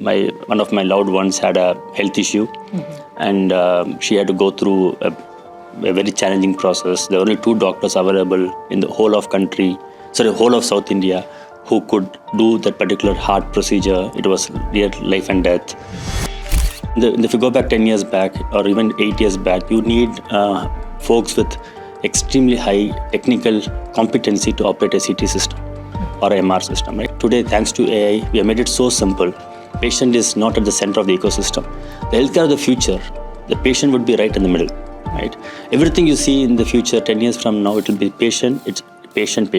one of my loved ones had a health issue, and she had to go through a very challenging process. There were only 2 doctors available in the whole of South India who could do that particular heart procedure. It was real life and death. If you go back 10 years back or even 8 years back, you need folks with extremely high technical competency to operate a CT system or a MR system. Right? Today, thanks to AI, we have made it so simple. Patient is not at the center of the ecosystem. The healthcare of the future, the patient would be right in the middle. Right? Everything you see in the future, 10 years from now, it will be patient. It's patient.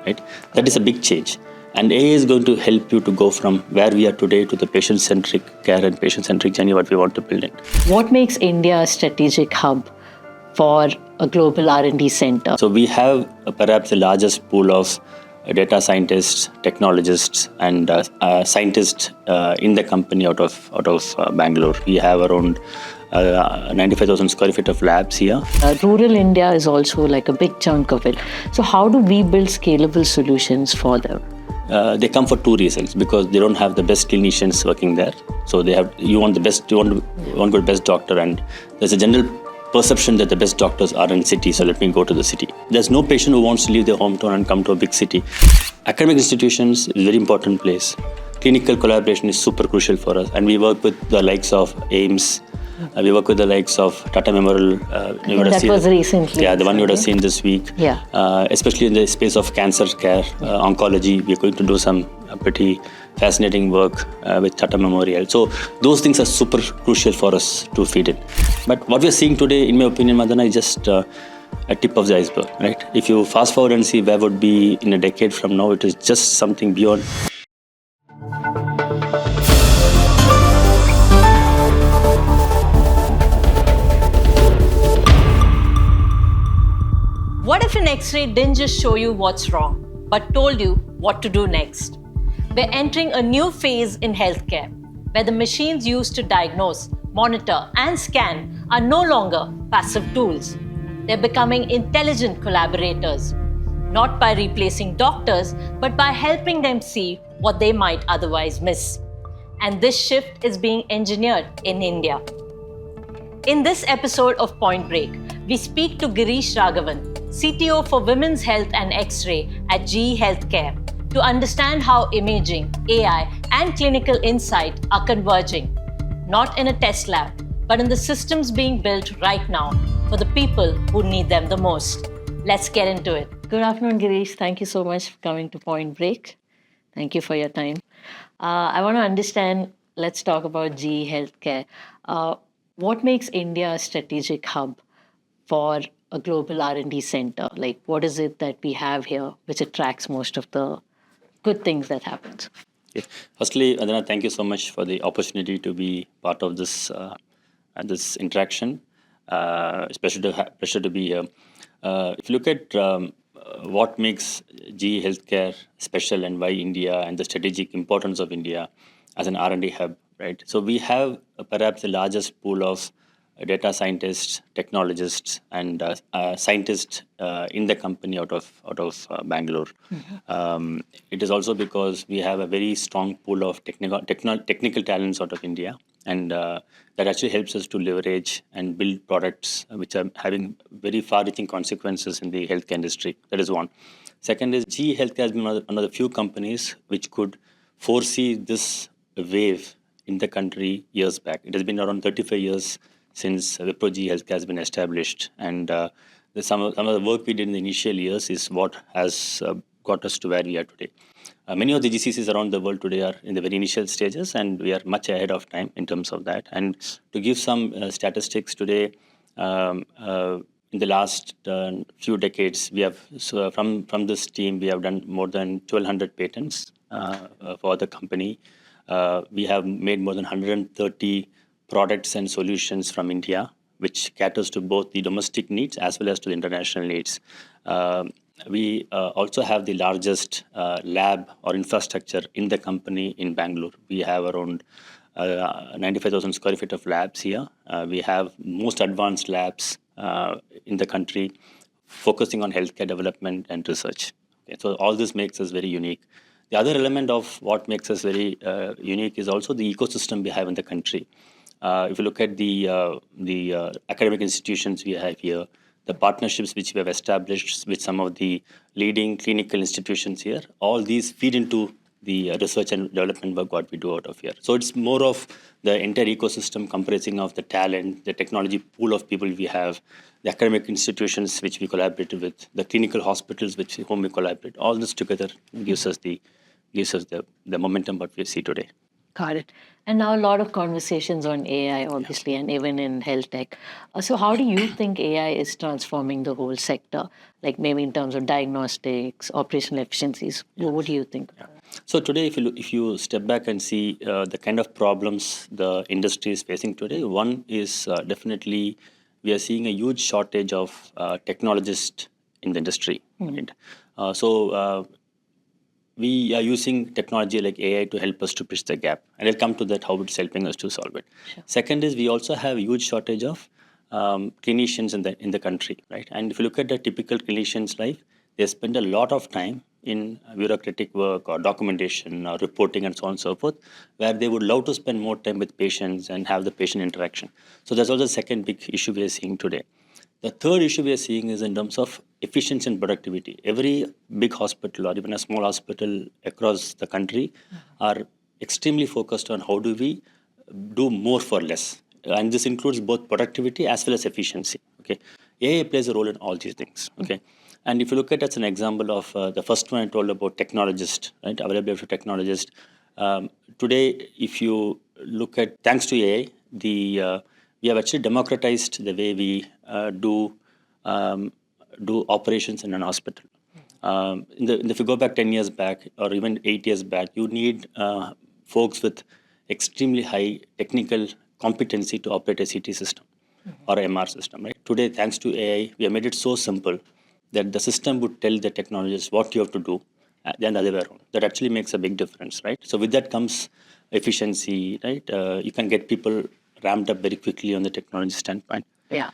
Right? That is a big change. And AI is going to help you to go from where we are today to the patient-centric care and patient-centric journey what we want to build in. What makes India a strategic hub for a global R&D center? So we have perhaps the largest pool of data scientists, technologists, and scientists in the company out of Bangalore. We have around 95,000 square feet of labs here. Rural India is also like a big chunk of it. So how do we build scalable solutions for them? They come for 2 reasons, because they don't have the best clinicians working there. So you want the best doctor, and there's a general perception that the best doctors are in cities, so let me go to the city. There's no patient who wants to leave their hometown and come to a big city. Academic institutions is a very important place. Clinical collaboration is super crucial for us, and we work with the likes of AIIMS. We work with the likes of Tata Memorial. That was recently. Yeah, the one you would have seen this week. Yeah. Especially in the space of cancer care, oncology, we're going to do some pretty fascinating work with Tata Memorial. So those things are super crucial for us to feed in. But what we're seeing today, in my opinion, Madana, is just a tip of the iceberg, right? If you fast forward and see where would be in a decade from now, it is just something beyond. What if an X-ray didn't just show you what's wrong, but told you what to do next? We're entering a new phase in healthcare, where the machines used to diagnose, monitor, and scan are no longer passive tools. They're becoming intelligent collaborators, not by replacing doctors, but by helping them see what they might otherwise miss. And this shift is being engineered in India. In this episode of Point Break, we speak to Girish Raghavan, CTO for Women's Health and X-ray at GE HealthCare, to understand how imaging, AI, and clinical insight are converging, not in a test lab, but in the systems being built right now for the people who need them the most. Let's get into it. Good afternoon, Girish. Thank you so much for coming to Point Break. Thank you for your time. I want to understand, let's talk about GE HealthCare. What makes India a strategic hub for a global R&D center? Like, what is it that we have here which attracts most of the good things that happens? Yeah. Firstly, Adana, thank you so much for the opportunity to be part of this interaction. Especially pleasure to be here. If you look at what makes GE Healthcare special and why India and the strategic importance of India as an R&D hub, right? So we have perhaps the largest pool of data scientists, technologists, and scientists in the company out of Bangalore. It is also because we have a very strong pool of technical talents out of India, and that actually helps us to leverage and build products which are having very far-reaching consequences in the healthcare industry. That is one. Second is GE Healthcare has been one of the few companies which could foresee this wave in the country years back. It has been around 35 years since Wipro GE Healthcare has been established, and some of the work we did in the initial years is what has got us to where we are today. Many of the GCCs around the world today are in the very initial stages, and we are much ahead of time in terms of that. And to give some statistics today, in the last few decades, we have from this team we have done more than 1,200 patents for the company. We have made more than 130 products and solutions from India, which caters to both the domestic needs as well as to the international needs. We also have the largest lab or infrastructure in the company in Bangalore. We have around 95,000 square feet of labs here. We have most advanced labs in the country focusing on healthcare development and research. Okay, so all this makes us very unique. The other element of what makes us very unique is also the ecosystem we have in the country. If you look at the academic institutions we have here, the partnerships which we have established with some of the leading clinical institutions here, all these feed into the research and development work what we do out of here. So it's more of the entire ecosystem comprising of the talent, the technology pool of people we have, the academic institutions which we collaborate with, the clinical hospitals with whom we collaborate. All this together gives us the momentum what we see today. Got it. And now a lot of conversations on AI, obviously, and even in health tech. So how do you think AI is transforming the whole sector? Like maybe in terms of diagnostics, operational efficiencies. What do you think? So today, if you step back and see the kind of problems the industry is facing today, one is definitely we are seeing a huge shortage of technologists in the industry. Right? We are using technology like AI to help us to bridge the gap. And I'll come to that, how it's helping us to solve it. Sure. Second is we also have a huge shortage of clinicians in the country, right? And if you look at the typical clinician's life, they spend a lot of time in bureaucratic work or documentation or reporting and so on and so forth, where they would love to spend more time with patients and have the patient interaction. So that's also the second big issue we are seeing today. The third issue we are seeing is in terms of efficiency and productivity. Every big hospital or even a small hospital across the country are extremely focused on how do we do more for less. And this includes both productivity as well as efficiency. Okay, AI plays a role in all these things. Okay, and if you look at it as an example of the first one I told about technologist, right? Availability of technologist. Today, if you look at thanks to AI, we have actually democratized the way we do operations in an hospital. If you go back 10 years back or even 8 years back, you need folks with extremely high technical competency to operate a CT system or a MR system. Right? Today, thanks to AI, we have made it so simple that the system would tell the technologist what you have to do, then the other way around. That actually makes a big difference, right? So with that comes efficiency, right? You can get people ramped up very quickly on the technology standpoint. Yeah.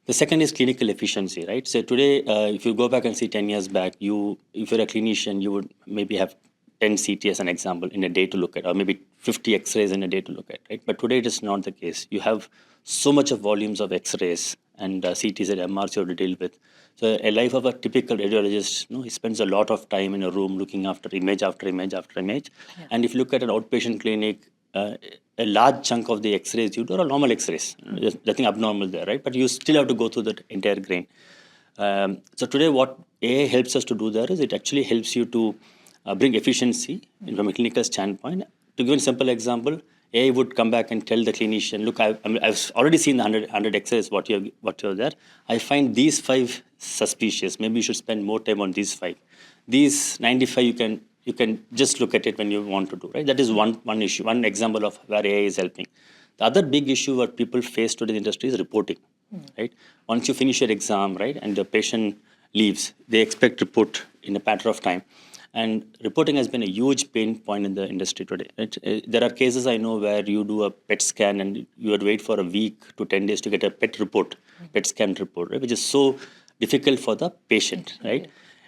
The second is clinical efficiency, right? So today, if you go back and see 10 years back, if you're a clinician, you would maybe have 10 CT as an example in a day to look at, or maybe 50 X-rays in a day to look at, right? But today it is not the case. You have so much of volumes of X-rays and CTs and MRs you have to deal with. So a life of a typical radiologist, he spends a lot of time in a room looking after image after image after image. Yeah. And if you look at an outpatient clinic, a large chunk of the X-rays you do are normal X-rays. There's nothing abnormal there, right? But you still have to go through that entire grain. So today what AI helps us to do there is it actually helps you to bring efficiency from a clinical standpoint. To give a simple example, AI would come back and tell the clinician, look, I've already seen the 100 X-rays, what you're there. I find these 5 suspicious. Maybe you should spend more time on these 5. These 95 you can just look at it when you want to do, right? That is one issue, one example of where AI is helping. The other big issue what people face today in the industry is reporting, right? Once you finish your exam, right, and the patient leaves, they expect report in a matter of time. And reporting has been a huge pain point in the industry today. Right? There are cases I know where you do a PET scan and you have to wait for a week to 10 days to get a PET scan report, right? Which is so difficult for the patient, right?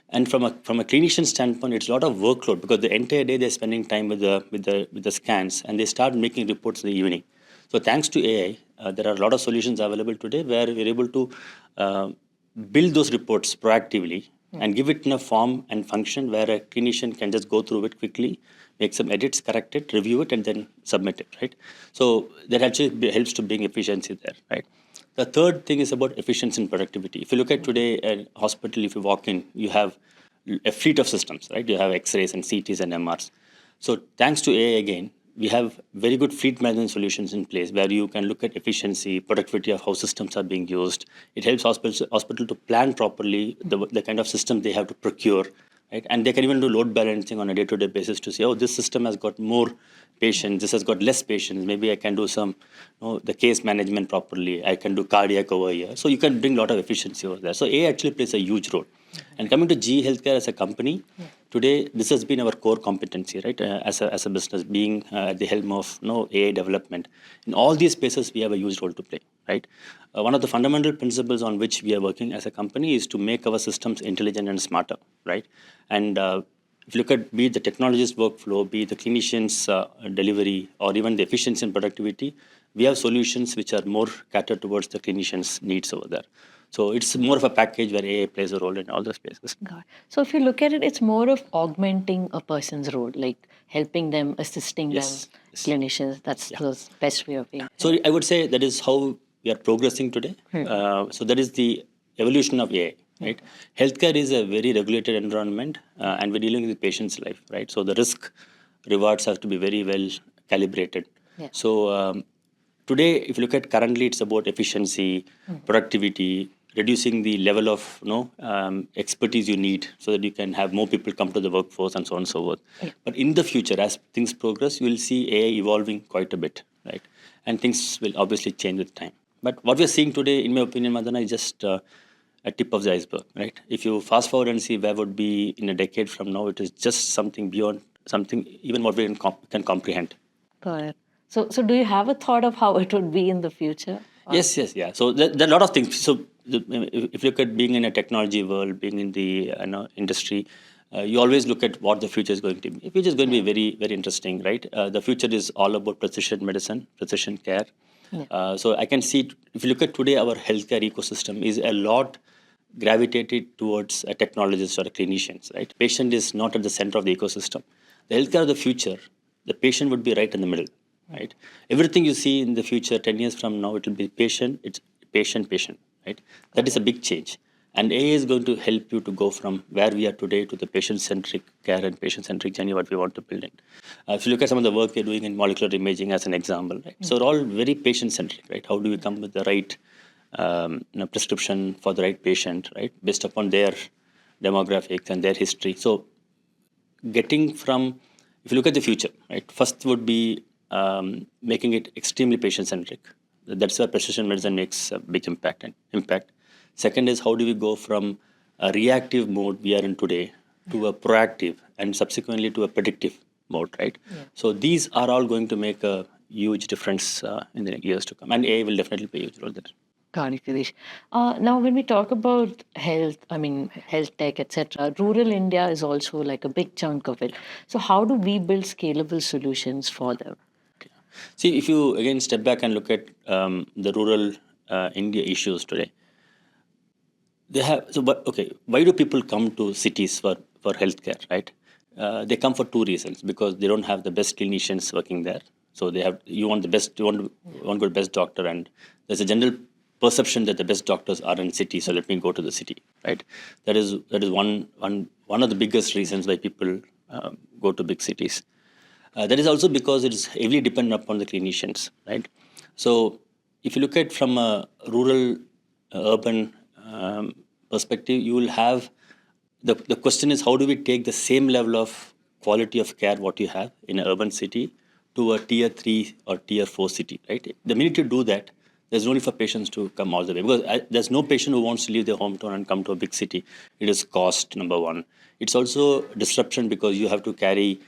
And from a clinician standpoint, it's a lot of workload because the entire day they're spending time with the scans and they start making reports in the evening. So thanks to AI, there are a lot of solutions available today where we're able to build those reports proactively and give it in a form and function where a clinician can just go through it quickly, make some edits, correct it, review it, and then submit it, right? So that actually helps to bring efficiency there, right? The third thing is about efficiency and productivity. If you look at today a hospital, if you walk in, you have a fleet of systems, right? You have X-rays and CTs and MRs. So thanks to AI again, we have very good fleet management solutions in place where you can look at efficiency, productivity of how systems are being used. It helps hospital to plan properly the kind of system they have to procure, right? And they can even do load balancing on a day-to-day basis to say, oh, this system has got more patients, this has got less patients. Maybe I can do some, the case management properly. I can do cardiac over here. So you can bring a lot of efficiency over there. So AI actually plays a huge role. And coming to GE HealthCare as a company, today this has been our core competency, right? As a business, being at the helm of AI development. In all these spaces, we have a huge role to play, right? One of the fundamental principles on which we are working as a company is to make our systems intelligent and smarter, right? And if you look at be it the technologist workflow, be it the clinicians delivery, or even the efficiency and productivity, we have solutions which are more catered towards the clinicians' needs over there. So it's more of a package where AI plays a role in all those places. Got it. So if you look at it, it's more of augmenting a person's role, like helping them, assisting Yes. them, Yes. clinicians. That's the best way of being. So I would say that is how we are progressing today. So that is the evolution of AI, right? Healthcare is a very regulated environment, and we're dealing with the patient's life, right? So the risk rewards have to be very well calibrated. Yeah. So today, if you look at currently, it's about efficiency, productivity, reducing the level of expertise you need so that you can have more people come to the workforce and so on and so forth. But in the future, as things progress, you will see AI evolving quite a bit, right? And things will obviously change with time. But what we're seeing today, in my opinion, Madana, is just a tip of the iceberg, right? If you fast forward and see where would be in a decade from now, it is just something beyond something even what we can comprehend. Got it. So do you have a thought of how it would be in the future? Yes, yeah. So there are a lot of things. So if you look at being in a technology world, being in the industry, you always look at what the future is going to be. The future is going to be very, very interesting, right? The future is all about precision medicine, precision care. So I can see, if you look at today, our healthcare ecosystem is a lot gravitated towards a technologist or a clinicians, right? Patient is not at the center of the ecosystem. The healthcare of the future, the patient would be right in the middle, right? Everything you see in the future, 10 years from now, it will be patient, it's patient, right? That is a big change. And AI is going to help you to go from where we are today to the patient-centric care and patient-centric journey what we want to build in. If you look at some of the work we're doing in molecular imaging as an example, right? So they're all very patient-centric, right? How do we come with the right prescription for the right patient, right? Based upon their demographics and their history. So getting from, if you look at the future, right? First would be making it extremely patient-centric. That's where precision medicine makes a big impact. Second is how do we go from a reactive mode we are in today to a proactive and subsequently to a predictive mode, right? So these are all going to make a huge difference in the years to come. And AI will definitely play a huge role there. Got it, Girish. Now, when we talk about health, health tech, etc., rural India is also like a big chunk of it. So how do we build scalable solutions for them? See, if you again step back and look at the rural India issues today, they have why do people come to cities for healthcare, right? They come for two reasons: because they don't have the best clinicians working there. So you want to go to the best doctor, and there's a general perception that the best doctors are in cities, so let me go to the city, right? That is one of the biggest reasons why people go to big cities. That is also because it is heavily dependent upon the clinicians, right? So if you look at from a rural, urban perspective, you will have the question is how do we take the same level of quality of care what you have in an urban city to a tier 3 or tier 4 city, right? The minute you do that, there's no need for patients to come all the way, because there's no patient who wants to leave their hometown and come to a big city. It is cost, number one. It's also disruption because you have to carry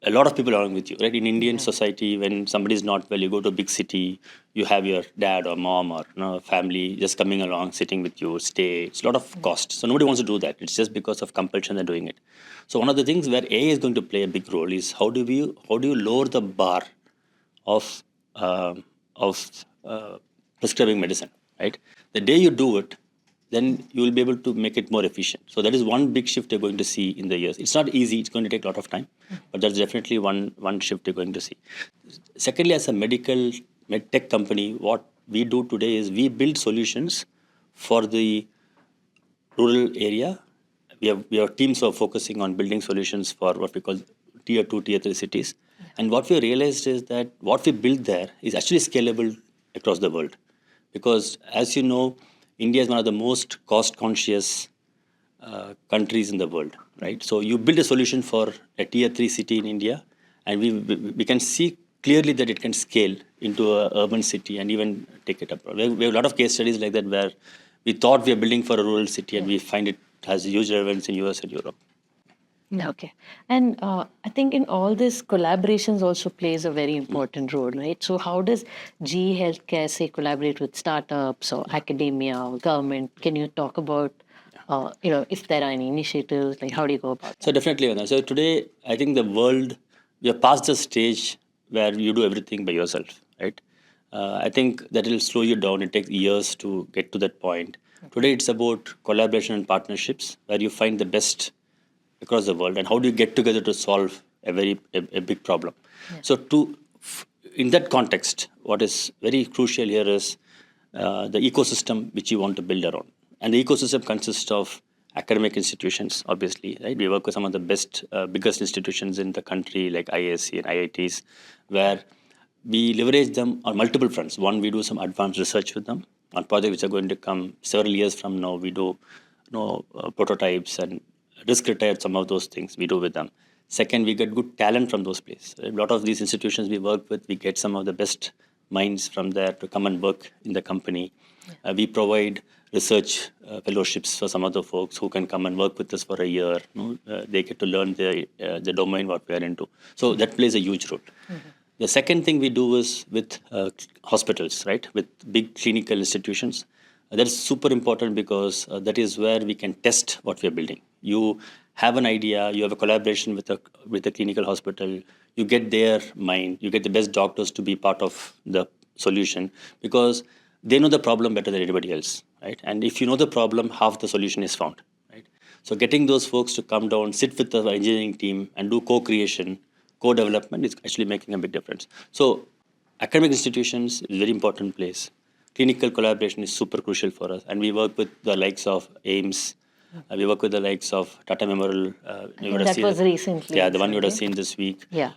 a lot of people along with you, right? In Indian society, when somebody is not well, you go to a big city, you have your dad or mom or family just coming along, sitting with you, stay. It's a lot of cost. So nobody wants to do that. It's just because of compulsion they're doing it. So one of the things where AI is going to play a big role is how do you lower the bar of prescribing medicine, right? The day you do it, then you will be able to make it more efficient. So that is one big shift you're going to see in the years. It's not easy, it's going to take a lot of time, but that's definitely one shift you're going to see. Secondly, as a med tech company, what we do today is we build solutions for the rural area. We have teams who are focusing on building solutions for what we call tier 2, tier 3 cities. And what we realized is that what we build there is actually scalable across the world. Because as you know, India is one of the most cost-conscious countries in the world, right? So you build a solution for a tier 3 city in India, and we can see clearly that it can scale into an urban city and even take it abroad. We have a lot of case studies like that where we thought we are building for a rural city and we find it has huge relevance in US and Europe. Okay. And I think in all this, collaborations also plays a very important role, right? So how does GE Healthcare, say, collaborate with startups or academia or government? Can you talk about if there are any initiatives, like how do you go about So that? definitely, Vandana. So today, I think the world, we are past the stage where you do everything by yourself, right? I think that will slow you down. It takes years to get to that point. Today, it's about collaboration and partnerships where you find the best across the world and how do you get together to solve a big problem. So in that context, what is very crucial here is the ecosystem which you want to build around, and the ecosystem consists of academic institutions, obviously, right? We work with some of the best biggest institutions in the country like IISc and IITs, where we leverage them on multiple fronts. One, we do some advanced research with them on projects which are going to come several years from now. We do prototypes and risk retire some of those things we do with them. Second, we get good talent from those places. A lot of these institutions we work with, we get some of the best minds from there to come and work in the company. We provide research fellowships for some of the folks who can come and work with us for a year. They get to learn the domain what we are into. So that plays a huge role. The second thing we do is with hospitals, right? With big clinical institutions. That is super important because that is where we can test what we are building. You have an idea, you have a collaboration with a clinical hospital, you get their mind, you get the best doctors to be part of the solution because they know the problem better than anybody else, right? And if you know the problem, half the solution is found, right? So getting those folks to come down, sit with the engineering team and do co-creation, co-development is actually making a big difference. So academic institutions is a very important place. Clinical collaboration is super crucial for us, and we work with the likes of AIMS. We work with the likes of Tata Memorial. I think that was recently. Yeah, the one you would have actually. seen this week. Yeah.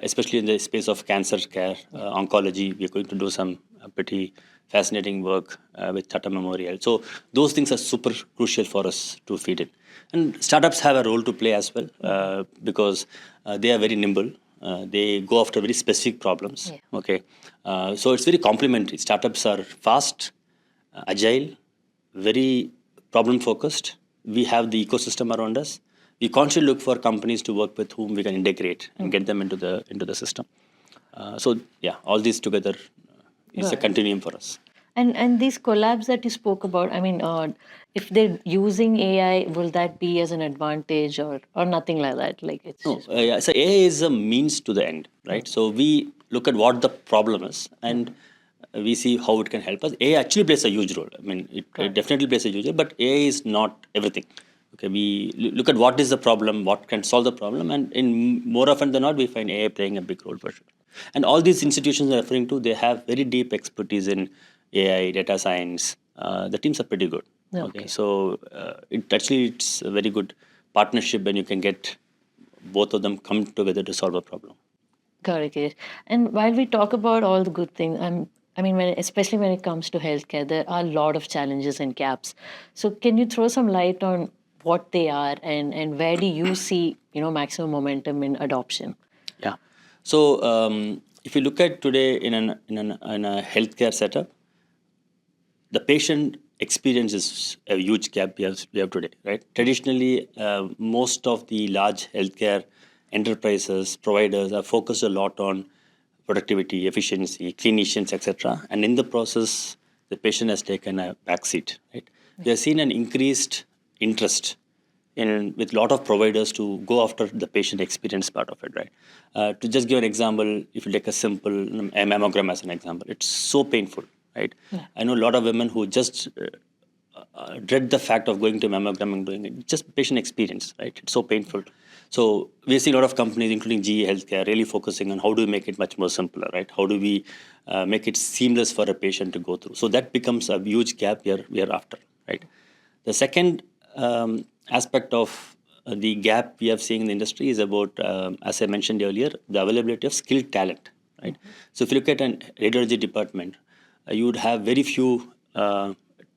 Especially in the space of cancer care, oncology, we're going to do some pretty fascinating work with Tata Memorial. So those things are super crucial for us to feed it. And startups have a role to play as well because they are very nimble. They go after very specific problems. Yeah. Okay, so it's very complementary. Startups are fast, agile, very problem focused. We have the ecosystem around us. We constantly look for companies to work with whom we can integrate and get them into the system. So yeah, all these together is a continuum for us. And these collabs that you spoke about, I mean, if they're using AI, will that be as an advantage or nothing like that? Like it's No, just yeah, so AI is a means to the end, right? So we look at what the problem is and we see how it can help us. AI actually plays a huge role. I mean, it definitely plays a huge role, but AI is not everything. Okay, we look at what is the problem, what can solve the problem, and in more often than not, we find AI playing a big role for sure. And all these institutions I'm referring to, they have very deep expertise in AI, data science. The teams are pretty good. Okay, so it's a very good partnership when you can get both of them come together to solve a problem. correct. Yes. And while we talk about all the good things, I mean, especially when it comes to healthcare, there are a lot of challenges and gaps. So can you throw some light on what they are and where do you see, maximum momentum in adoption? Yeah. So if you look at today in a healthcare setup, the patient experience is a huge gap we have today, right? Traditionally, most of the large healthcare enterprises, providers are focused a lot on productivity, efficiency, clinicians, etc. And in the process, the patient has taken a backseat, right? We have seen an increased interest with a lot of providers to go after the patient experience part of it, right? To just give an example, if you take a simple mammogram as an example, it's so painful, right? Yeah. I know a lot of women who just dread the fact of going to mammogram and doing it. Just patient experience, right? It's so painful. So we see a lot of companies, including GE Healthcare, really focusing on how do we make it much more simpler, right? How do we make it seamless for a patient to go through? So that becomes a huge gap we are after, right? The second aspect of the gap we have seen in the industry is about, as I mentioned earlier, the availability of skilled talent, right? So if you look at an radiology department, you would have very few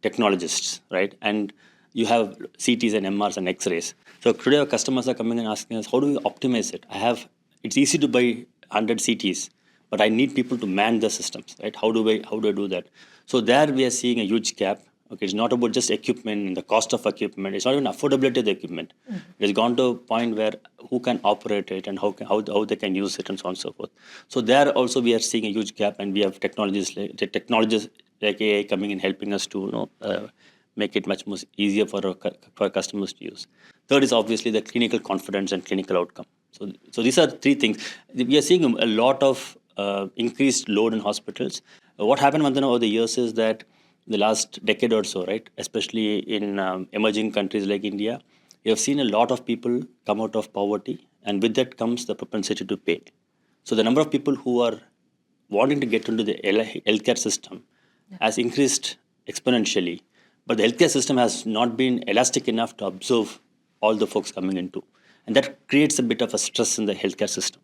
technologists, right? And you have CTs and MRs and X-rays. So today our customers are coming and asking us, how do we optimize it? It's easy to buy 100 CTs, but I need people to man the systems, right? How do I do that? So there we are seeing a huge gap. Okay, it's not about just equipment and the cost of equipment. It's not even affordability of the equipment. Mm-hmm. It's gone to a point where who can operate it and how they can use it and so on and so forth. So there also we are seeing a huge gap, and we have technologies like AI coming and helping us to make it much more easier for our customers to use. Third is obviously the clinical confidence and clinical outcome. So these are three things. We are seeing a lot of increased load in hospitals. What happened, Vandana, over the years is that the last decade or so, right, especially in emerging countries like India, we have seen a lot of people come out of poverty, and with that comes the propensity to pay. So the number of people who are wanting to get into the healthcare system has increased exponentially, but the healthcare system has not been elastic enough to absorb all the folks coming into, and that creates a bit of a stress in the healthcare system,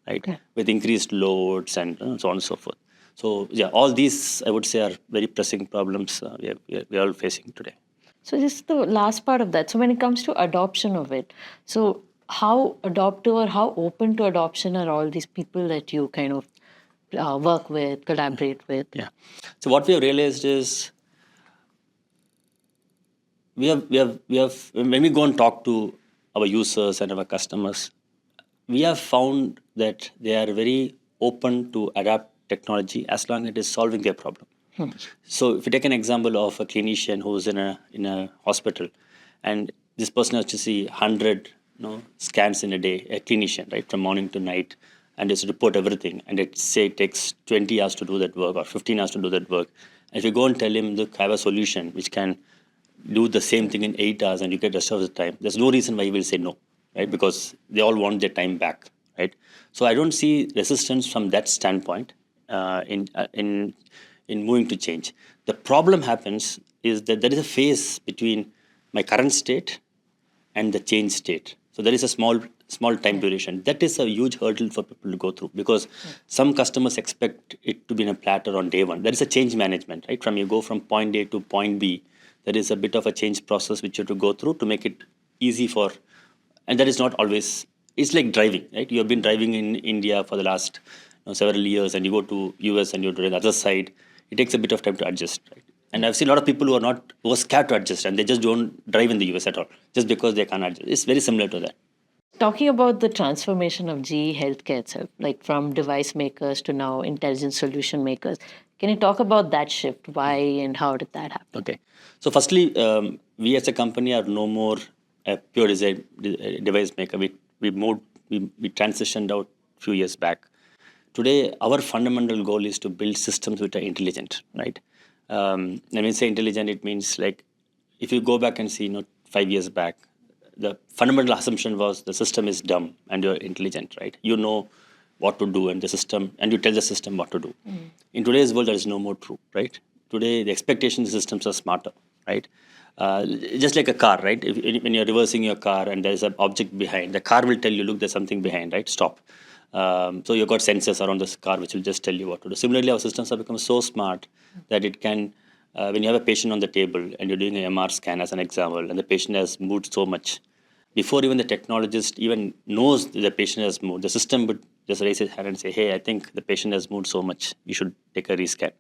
right? Okay. With increased loads and so on and so forth. So yeah, all these I would say are very pressing problems we are all facing today. So just the last part of that. So when it comes to adoption of it, so how adoptive or how open to adoption are all these people that you kind of work with, collaborate with? Yeah. So what we have realized is we have when we go and talk to our users and our customers, we have found that they are very open to adapt technology as long as it is solving their problem. So if you take an example of a clinician who's in a hospital, and this person has to see 100 scans in a day, a clinician, right, from morning to night, and just report everything, and it say it takes 20 hours to do that work or 15 hours to do that work. And if you go and tell him, look, I have a solution which can do the same thing in 8 hours and you get the rest of the time, there's no reason why he will say no, right? Because they all want their time back, right? So I don't see resistance from that standpoint in moving to change. The problem happens is that there is a phase between my current state and the change state. So there is a small time duration. That is a huge hurdle for people to go through, because some customers expect it to be in a platter on day one. That is a change management, right? From you go from point A to point B, there is a bit of a change process which you have to go through to make it easy for, and that is not always, it's like driving, right? You have been driving in India for the last several years, and you go to US and you're to the other side, it takes a bit of time to adjust, right? And I've seen a lot of people who are scared to adjust, and they just don't drive in the US at all, just because they can't adjust. It's very similar to that. Talking about the transformation of GE Healthcare itself, like from device makers to now intelligent solution makers, can you talk about that shift? Why and how did that happen? Okay. So firstly, we as a company are no more a pure device maker. We transitioned out a few years back. Today, our fundamental goal is to build systems which are intelligent, right? When we say intelligent, it means like if you go back and see, 5 years back, the fundamental assumption was the system is dumb and you're intelligent, right? You know what to do, and the system, and you tell the system what to do. In today's world, there is no more true, right? Today, the expectation systems are smarter, right? Just like a car, right? When you're reversing your car and there's an object behind, the car will tell you, look, there's something behind, right? Stop. So you've got sensors around this car which will just tell you what to do. Similarly, our systems have become so smart that it can, when you have a patient on the table and you're doing an MR scan as an example, and the patient has moved so much, before even the technologist even knows that the patient has moved, the system would just raise its hand and say, hey, I think the patient has moved so much, you should take a rescan,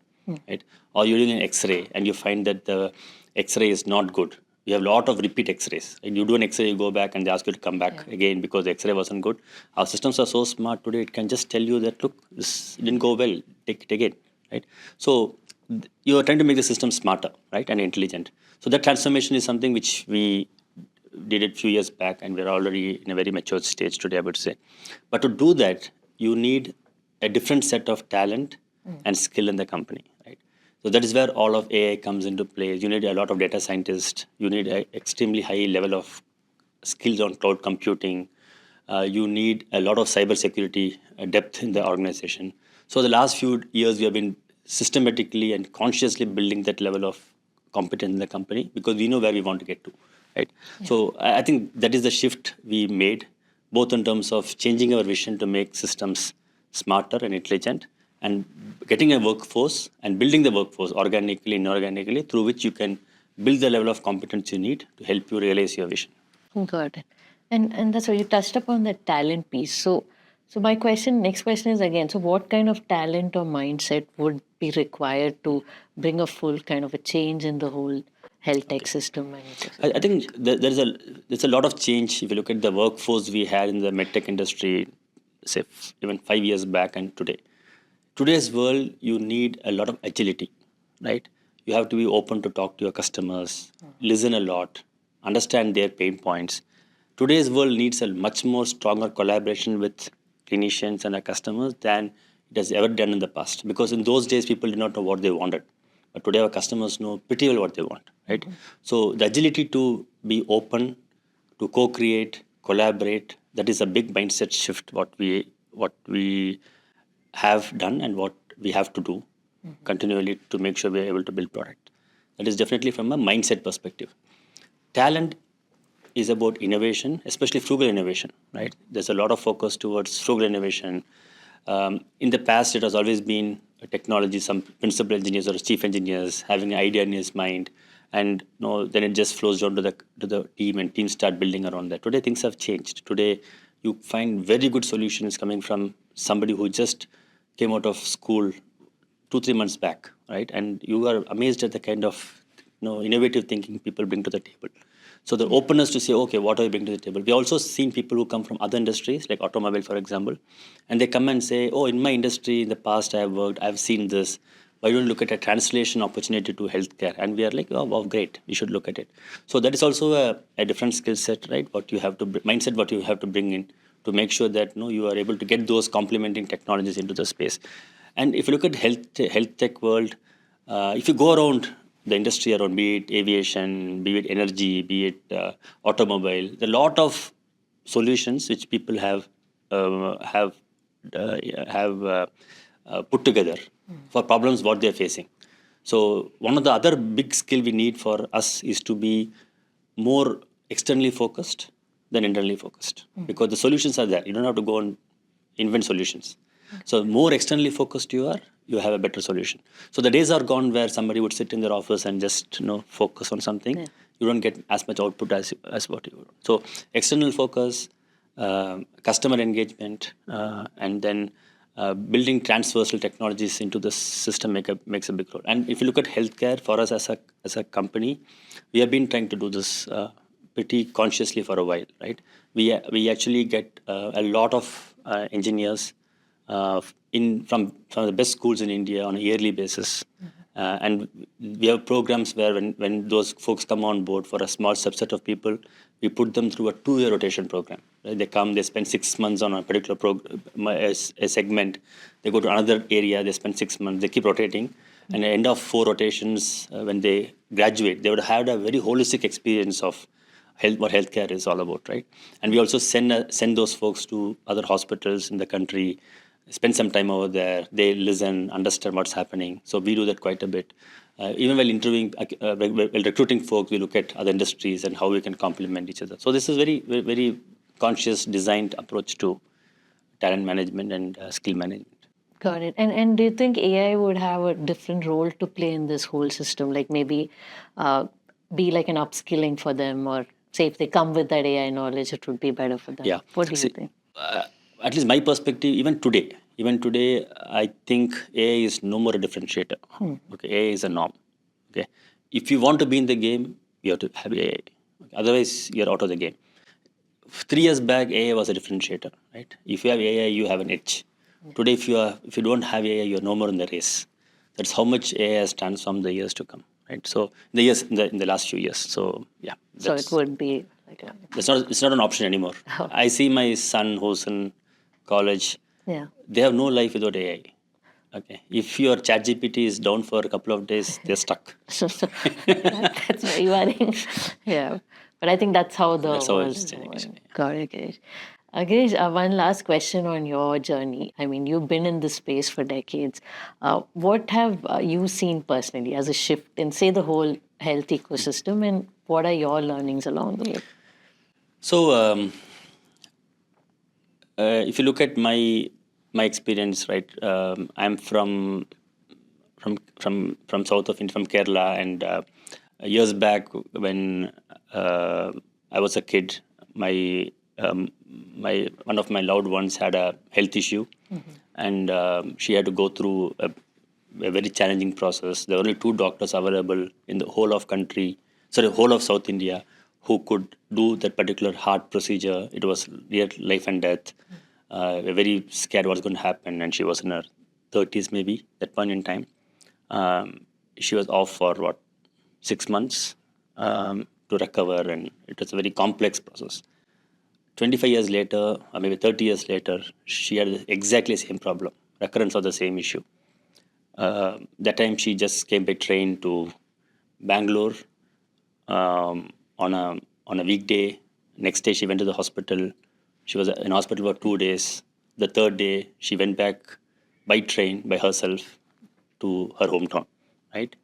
right? Or you're doing an X-ray and you find that the X-ray is not good. You have a lot of repeat X-rays. And you do an X-ray, you go back and they ask you to come back again because the X-ray wasn't good. Our systems are so smart today, it can just tell you that, look, this didn't go well, take it again, right? So you are trying to make the system smarter, right, and intelligent. So that transformation is something which we did it a few years back, and we're already in a very mature stage today, I would say. But to do that, you need a different set of talent and skill in the company, right? So that is where all of AI comes into play. You need a lot of data scientists. You need an extremely high level of skills on cloud computing. You need a lot of cybersecurity depth in the organization. So the last few years, we have been systematically and consciously building that level of competence in the company because we know where we want to get to, right? Yeah. So I think that is the shift we made, both in terms of changing our vision to make systems smarter and intelligent, and getting a workforce and building the workforce organically, inorganically, through which you can build the level of competence you need to help you realize your vision. Got it. And that's why you touched upon the talent piece. So my next question is again, so what kind of talent or mindset would be required to bring a full kind of a change in the whole health tech system? I think there's a lot of change if you look at the workforce we had in the medtech industry, say even 5 years back and today. Today's world, you need a lot of agility, right? You have to be open to talk to your customers, listen a lot, understand their pain points. Today's world needs a much more stronger collaboration with clinicians and our customers than it has ever done in the past. Because in those days, people did not know what they wanted. But today, our customers know pretty well what they want, right? So the agility to be open, to co-create, collaborate, that is a big mindset shift. What we have done and what we have to do continually to make sure we're able to build product. That is definitely from a mindset perspective. Talent is about innovation, especially frugal innovation, right? There's a lot of focus towards frugal innovation. In the past, it has always been a technology, some principal engineers or chief engineers having an idea in his mind, and then it just flows down to the team, and teams start building around that. Today, things have changed. Today, you find very good solutions coming from somebody who just came out of school 2-3 months back, right? And you are amazed at the kind of innovative thinking people bring to the table. So the openness to say, okay, what do I bring to the table? We also seen people who come from other industries, like automobile, for example, and they come and say, oh, in my industry, in the past I have worked, I've seen this. Why don't you look at a translation opportunity to healthcare? And we are like, oh, wow, great. We should look at it. So that is also a different skill set, right? What you have to mindset, what you have to bring in to make sure that you are able to get those complementing technologies into the space. And if you look at health tech world, if you go around the industry around, be it aviation, be it energy, be it automobile, there are a lot of solutions which people have put together for problems what they are facing. So one of the other big skill we need for us is to be more externally focused than internally focused, because the solutions are there. You don't have to go and invent solutions. So more externally focused you are, you have a better solution. So the days are gone where somebody would sit in their office and just focus on something. Yeah. You don't get as much output as what you would. So external focus, customer engagement, and then building transversal technologies into the system makes a big role. And if you look at healthcare, for us as a company, we have been trying to do this pretty consciously for a while, right? We actually get a lot of engineers from the best schools in India on a yearly basis. And we have programs where when those folks come on board, for a small subset of people, we put them through a 2-year rotation program. Right? They come, they spend 6 months on a particular a segment. They go to another area, they spend 6 months, they keep rotating. And at the end of 4 rotations, when they graduate, they would have a very holistic experience of what healthcare is all about, right? And we also send those folks to other hospitals in the country, spend some time over there. They listen, understand what's happening. So we do that quite a bit. Even while interviewing, while recruiting folks, we look at other industries and how we can complement each other. So this is very, very, very conscious, designed approach to talent management and skill management. Got it. And do you think AI would have a different role to play in this whole system? Like maybe be like an upskilling for them, or say if they come with that AI knowledge, it would be better for them. Yeah. What do you think? At least my perspective, even today, I think AI is no more a differentiator. Okay, AI is a norm. Okay, if you want to be in the game, you have to have AI. Okay? Otherwise, you're out of the game. 3 years back, AI was a differentiator, right? If you have AI, you have an edge. Today, if you don't have AI, you're no more in the race. That's how much AI has transformed the years to come, right? So in the last few years. So yeah. So it would be like it's not an option anymore. Oh. I see my son who's in college. Yeah. They have no life without AI. Okay. If your ChatGPT is down for a couple of days, they're stuck. That's very worrying. Yeah. But I think that's how it's changing. Got it. Girish, one last question on your journey. I mean, you've been in this space for decades. What have you seen personally as a shift in, say, the whole health ecosystem, and what are your learnings along the way? So, if you look at my experience, right, I'm from south of India, from Kerala, and years back when I was a kid, one of my loved ones had a health issue, and she had to go through a very challenging process. There were only 2 doctors available in the whole of South India who could do that particular heart procedure. It was near life and death. We're very scared what's going to happen, and she was in her 30s maybe at that point in time. she was off for 6 months to recover, and it was a very complex process. 25 years later, or maybe 30 years later, she had exactly the same problem, recurrence of the same issue. That time she just came by train to Bangalore on a weekday. Next day she went to the hospital. She was in hospital for 2 days. The third day she went back by train by herself to her hometown. Right,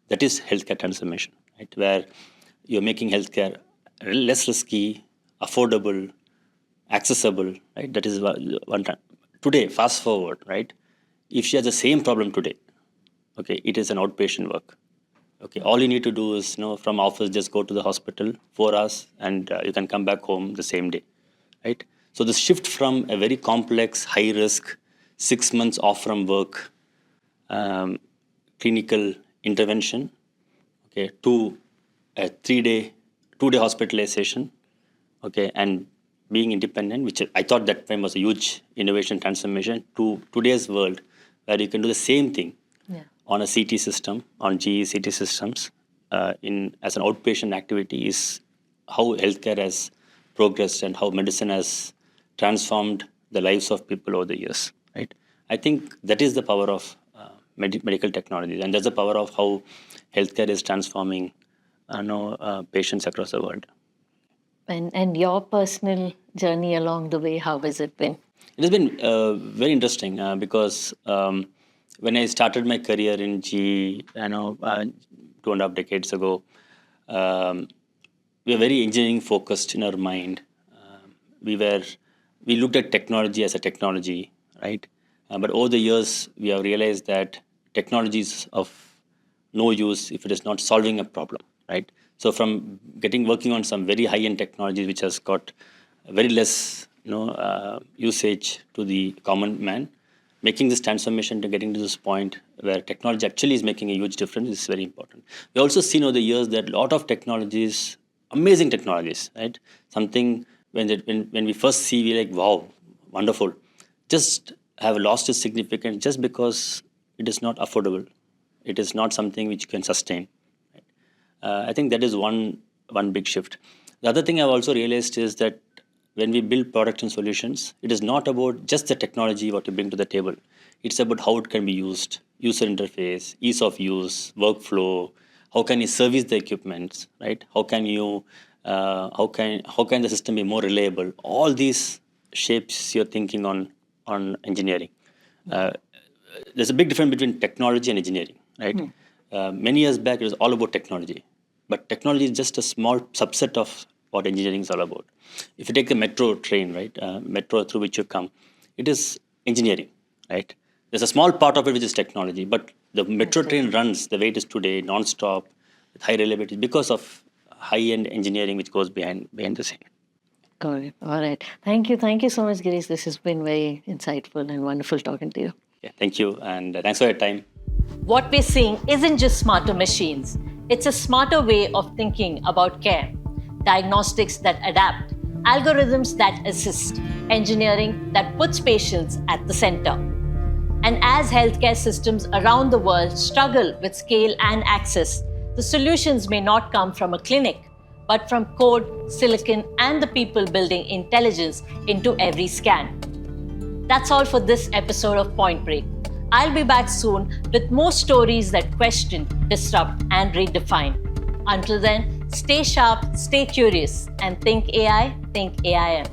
that is healthcare transformation. Right, where you're making healthcare less risky, affordable, accessible. Right, that is one time. Today, fast forward. Right, if she has the same problem today, okay, it is an outpatient work. Okay, all you need to do is, from office, just go to the hospital 4 hours, and you can come back home the same day, right? So the shift from a very complex, high risk, 6 months off from work, clinical intervention, okay, to a 2-day hospitalization, okay, and being independent, which I thought that time was a huge innovation transformation, to today's world where you can do the same thing on a CT system, on GE CT systems, as an outpatient activity, is how healthcare has progressed and how medicine has transformed the lives of people over the years. Right? I think that is the power of medical technologies, and that's the power of how healthcare is transforming patients across the world. And your personal journey along the way, how has it been? It has been very interesting because when I started my career in GE, 2.5 decades ago, we were very engineering focused in our mind. We looked at technology as a technology, right? But over the years, we have realized that technology is of no use if it is not solving a problem, right? So from working on some very high-end technologies, which has got very less, usage to the common man, making this transformation to getting to this point where technology actually is making a huge difference is very important. We also seen over the years that a lot of technologies, amazing technologies, right? Something when we first see, we're like, wow, wonderful, just have lost its significance just because it is not affordable. It is not something which can sustain. Right? I think that is one big shift. The other thing I've also realized is that when we build products and solutions, it is not about just the technology what you bring to the table. It's about how it can be used, user interface, ease of use, workflow. How can you service the equipment, right? How can the system be more reliable? All these shapes your thinking on engineering. There's a big difference between technology and engineering, right? Many years back, it was all about technology, but technology is just a small subset of what engineering is all about. If you take the metro train, right, metro through which you come, it is engineering, right? There's a small part of it which is technology, but the metro train runs the way it is today, non-stop, with high reliability, because of high-end engineering which goes behind the scene. Got it. All right. Thank you so much, Girish. This has been very insightful and wonderful talking to you. Yeah, thank you, and thanks for your time. What we're seeing isn't just smarter machines, it's a smarter way of thinking about care. Diagnostics that adapt, algorithms that assist, engineering that puts patients at the center. And as healthcare systems around the world struggle with scale and access, the solutions may not come from a clinic, but from code, silicon, and the people building intelligence into every scan. That's all for this episode of Point Break. I'll be back soon with more stories that question, disrupt, and redefine. Until then, stay sharp, stay curious, and think AI, think AIM.